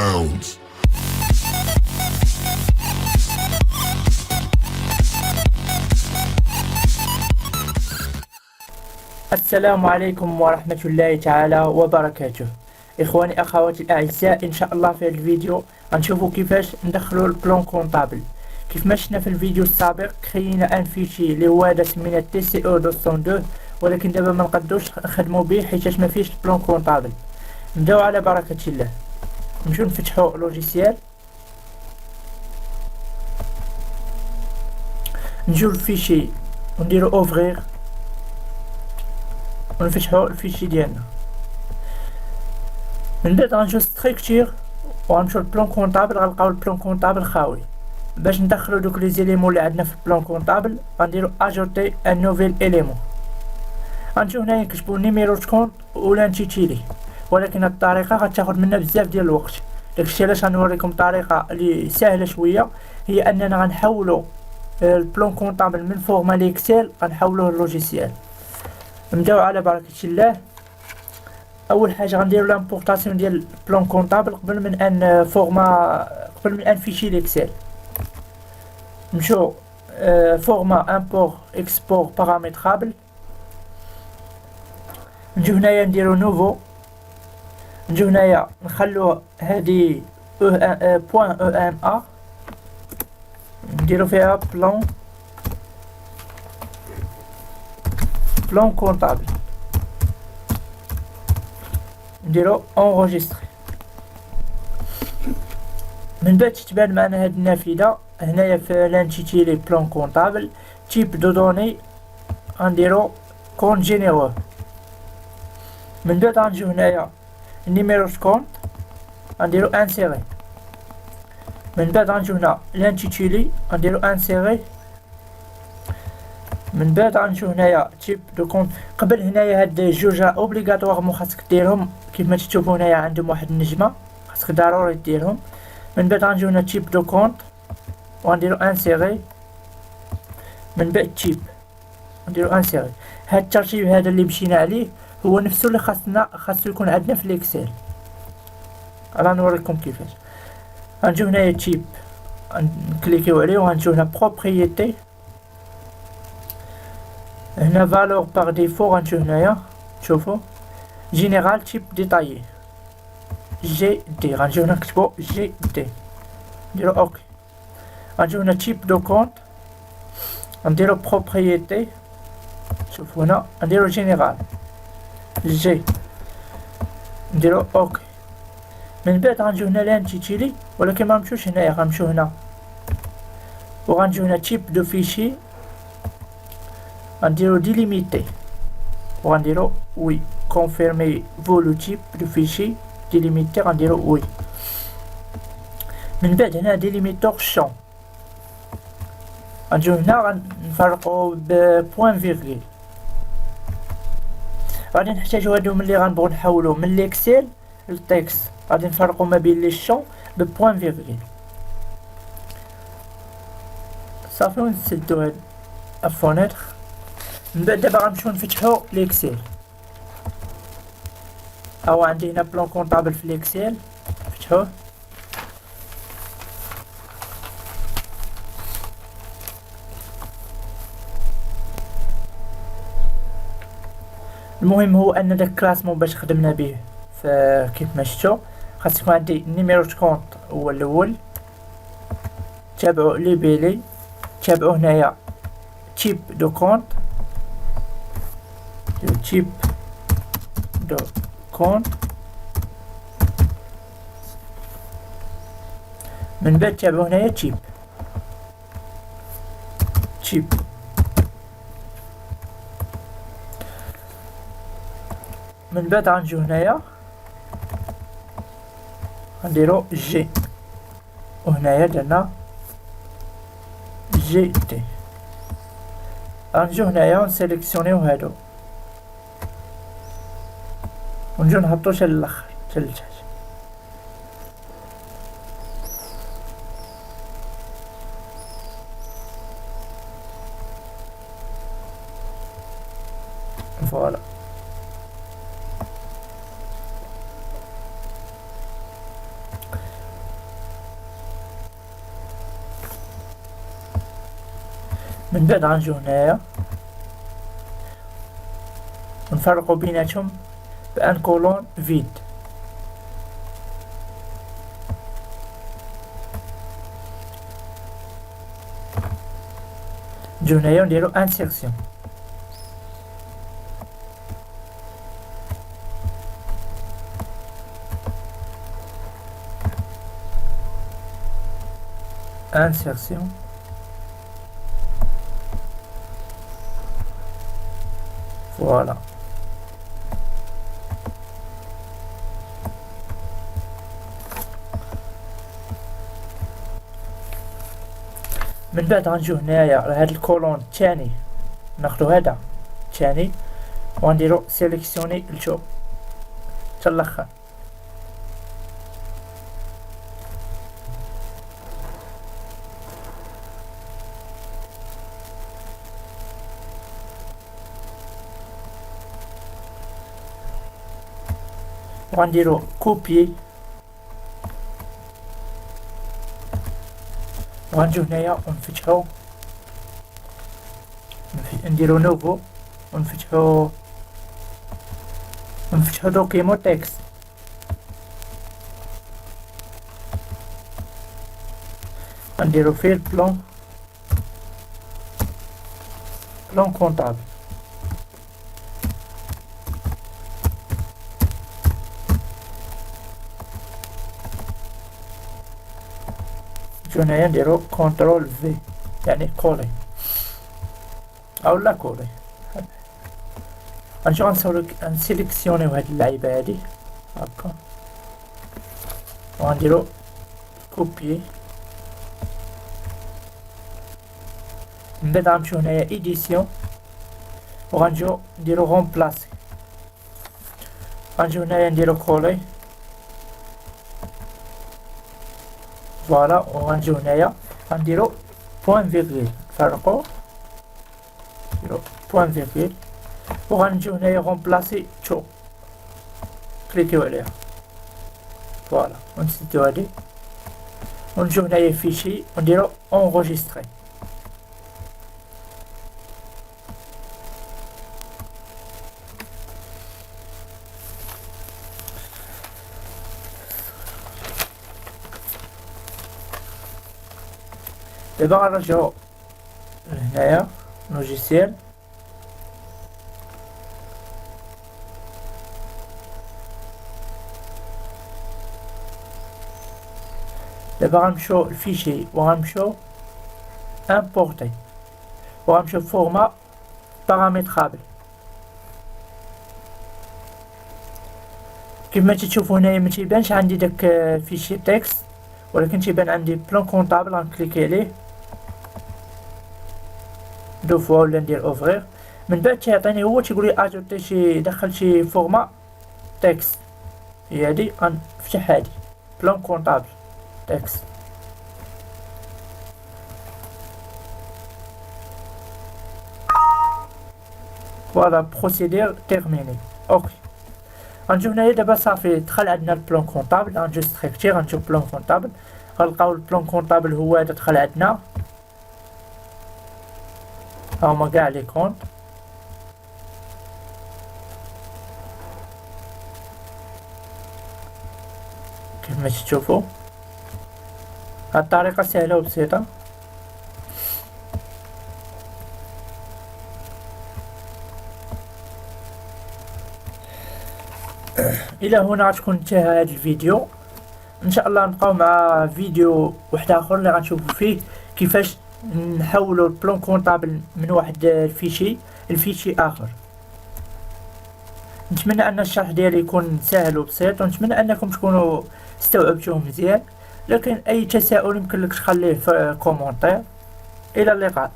sounds. السلام عليكم ورحمة الله تعالى وبركاته. إخواني أخواتي الأعزاء، إن شاء الله في هذا الفيديو غنشوفوا كيفاش ندخلوا البلان كونطابل. كيف ما شفنا في الفيديو السابق خلينا ان فيشي اللي هو هذا سمينا تي سي او 202، ولكن دابا ما نقدوش نخدموا به حيت ما فيش البلان كونطابل. نبداو على بركة الله، نمشيو نفتحوا لوجيسيال، نجيو الفيشي ونديرو اوفغيغ ونفتحوا الفيشي ديالنا. من بعد غنجيو ستركتير وغنمشيو للبلان كونطابل، غنلقاو البلان كونطابل خاوي. باش ندخلو دوك لي زيليمون اللي عندنا في البلان كونطابل غنديرو اجوتي ان نوفيل اليمون. غنجيو هنايا نكتبو نيميرو كونط ولا نتيتيلي، ولكن هاد الطريقه غتاخد منا بزاف ديال الوقت. داكشي علاش غنوريكم طريقه اللي سهله شويه، هي اننا غنحولو البلان كونطابل من فورما ليكسيل غنحولوه للوجيسيال. نبداو على بركه الله. اول حاجه غنديرو لامبورطاسيون ديال البلان كونطابل قبل من ان فيشي ليكسيل. نمشيو فورما امبور اكسبور بارامترابل، نجيو هنايا نديرو نوفو، نجيو هنايا نخلوه هادي بوان او ام ا، نديرو فيها بلان كونطابل، نديرو انغوجيستري. من بعد تتبان معنا هاد النافذه هنايا في لانتيتيلي بلان كونطابل تيب دو دوني، غنديرو كونت جينيرو. من بعد غنجيو هنايا نيميرو كونت غنديرو انسيري. من بعد غنجيو هنا لانتيتيلي غنديرو انسيري. من بعد غنجيو هنايا تيب دو كونت. قبل هنايا هاد جوج اوبليغاتوارمون خاصك ديرهم، كيف ما تشوفوا هنايا عندهم واحد النجمه خاصك ضروري ديرهم. من بعد غنجيو هنا تيب دو كونت وغنديرو انسيري. من بعد تيب نديرو انسيري. هاد الترتيب هذا اللي مشينا عليه هو نفسه اللي خاصو يكون عندنا في الاكسل. انا نوريكم كيفاش. غنجيو هنايا تيب نكليكيو عليه وغنجيو هنا بروبريتي، هنا فالور باغ ديفو غنجيو هنايا شوفوا جينيرال تيب ديتايي جي دي، غنجيو هنا نكتبو جي دي نديرو اوكي. غنجيو هنا تيب دو كونت نديرو بروبريتي، شوفوا هنا نديرو جينيرال جي نديرو اوكي. من بعد غنجيو هنا لانتيتيلي، ولكن ما نمشيوش هنايا، غنمشيو هنا وغنجيو هنا تيب دو فيشي غنديرو ديليميتي وغنديرو وي كونفيرمي فولو تيب دو فيشي ديليميتي غنديرو وي. من بعد هنا ديليميتور شون غنجيو هنا غنفرقو ببوان فيرغيل. غادي نحتاجو هادو ملي غنبغو نحولو من ليكسيل للتكست، غادي نفرقو ما بين لي شون ببوان فيرغيل. صافي ونسدو هاد الفونيتر. من بعد دابا غنمشيو نفتحو ليكسيل. هاو عندي هنا بلان كونطابل في ليكسيل، نفتحوه. المهم هو ان داك كلاسمون باش خدمنا به كيف ما شفتو خاص يكون عندي نيميرو كونط هو الاول، تابعو لي بيلي، تابعو هنايا تيب دو كونط، تيب دو كونط. من بعد تابعو هنايا تيب من بعد غنجيو هنايا غنديرو جي، وهنايا درنا جي دي. غنجيو هنايا ونسيليكسيونيو هادو ونجيو نهبطو حتى للاخر حتى لتحت. فوالا من بعد غنجيو هنايا ونفرقو بيناتهم بان كولون فيد. نجيو هنايا ونديرو انسيرسيون. insertion, voilà. من بعد غنجيو هنايا لهاد الكولون الثاني، ناخدو هذا الثاني وغنديرو سيليكسيوني لشو حتى الاخر. وغنديرو كوبي وغنجيو هنايا ونفتحو، نديرو نوفو ونفتحو دوكيمون تكست. غنديرو فيه البلان كونطابل. نجيو هنايا نديرو كونترول في يعني كولي او لا كولي. غنجيو نسيليكسيونيو هاد اللعيبه هادي هاكا وغنديرو كوبيي. من بعد غنمشيو هنايا ايديسيون وغنجيو نديرو رومبلاسي. غنجيو هنايا نديرو كولي فوالا، وغنجيو هنايا غنديرو بوان فيغيل، نفرقو نديرو بوان فيغيل وغنجيو هنايا رومبلاسي تو، كليكيو عليها فوالا ونسدو هادي ونجيو هنايا فيشي ونديرو اونغوجيستري. دابا غنرجعو لهنايا لوجيسيال دابا غنمشيو الفيشي وغنمشيو امبورتي وغنمشيو فورما بارامترابل. كيما تشوفوا هنايا ما تيبانش عندي داك فيشي تكست، ولكن تيبان عندي بلان كونطابل. غنكليكي عليه دو فوا ولا ندير اوفرير. من بعد تيعطيني هو تيقول لي اجوتي شي دخل شي فورما تكست، هي هادي غنفتح هادي بلان كونطابل تكست. فوالا بروسيدير تيرميني. اوكي غنجيو هنايا دابا صافي دخل عندنا البلان كونطابل. غنجيو ستريكتير غنشوف بلان كونطابل، غنلقاو البلان كونطابل هو هذا دخل عندنا. هاهما كاع لي كونط كيما تشوفوا. هاد الطريقة سهلة وبسيطة. الى هنا غتكون انتهى هذا الفيديو. ان شاء الله نبقاو مع فيديو واحد اخر اللي غنشوفوا فيه كيفاش نحولوا البلان كونطابل من واحد الفيشي اخر. نتمنى ان الشرح ديالي يكون سهل وبسيط، ونتمنى انكم تكونوا استوعبتوه مزيان. لكن اي تساؤل يمكن لك تخليه في كومونتير. الى اللقاء.